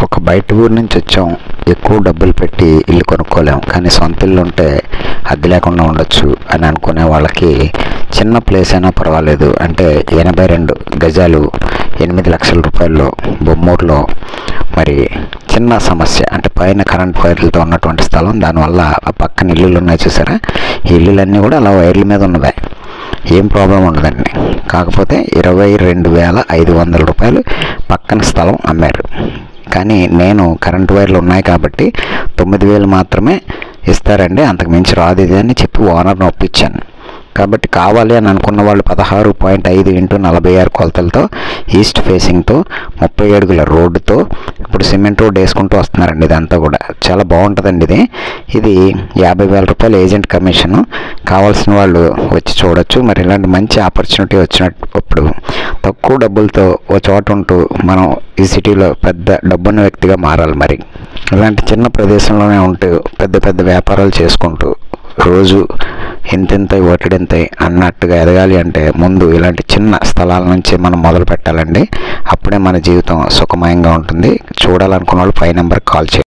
ఒక బయట ఊరు నుంచి వచ్చాం, ఎక్కువ డబ్బులు పెట్టి ఇల్లు కొనుక్కోలేం, కానీ సొంత ఇల్లు ఉంటే అద్దె లేకుండా ఉండొచ్చు అని అనుకునే వాళ్ళకి చిన్న ప్లేస్ అయినా పర్వాలేదు. అంటే 82 గజాలు 8 లక్షల రూపాయల్లో బొమ్మూరులో మరి చిన్న సమస్య అంటే పైన కరెంట్ వైర్లతో ఉన్నటువంటి స్థలం, దానివల్ల ఆ పక్కన ఇల్లులు ఉన్నాయి చూసారా, ఈ ఇల్లులన్నీ కూడా అలా వైర్ల మీద ఉన్నదే, ఏం ప్రాబ్లం ఉండదండి. కాకపోతే 22,500 రూపాయలు పక్కన స్థలం అమ్మారు. కానీ నేను కరెంటు వైర్లు ఉన్నాయి కాబట్టి 9,000 మాత్రమే ఇస్తారండి, అంతకు మించి రాదు ఇది అని చెప్పి ఓనర్ని ఒప్పించాను. కాబట్టి కావాలి అని అనుకున్న వాళ్ళు 16.5 x 46 కొలతలతో ఈస్ట్ ఫేసింగ్తో 30 అడుగుల రోడ్డుతో ఇప్పుడు సిమెంట్ రోడ్ వేసుకుంటూ వస్తున్నారండి. ఇదంతా కూడా చాలా బాగుంటుందండి. ఇది 50,000 రూపాయలు ఏజెంట్ కమిషను. కావాల్సిన వాళ్ళు వచ్చి చూడొచ్చు. మరి ఇలాంటి మంచి ఆపర్చునిటీ వచ్చినప్పుడు తక్కువ డబ్బులతో ఓ చోట ఉంటూ మనం ఈ సిటీలో పెద్ద డబ్బున్న వ్యక్తిగా మారాలి. మరి ఇలాంటి చిన్న ప్రదేశంలోనే ఉంటూ పెద్ద పెద్ద వ్యాపారాలు చేసుకుంటూ రోజు ఇంతింతై ఒటిడింతై అన్నట్టుగా ఎదగాలి అంటే ముందు ఇలాంటి చిన్న స్థలాల నుంచి మనం మొదలు పెట్టాలండి. అప్పుడే మన జీవితం సుఖమయంగా ఉంటుంది. చూడాలనుకున్న వాళ్ళు పై నెంబర్కి కాల్ చేయండి.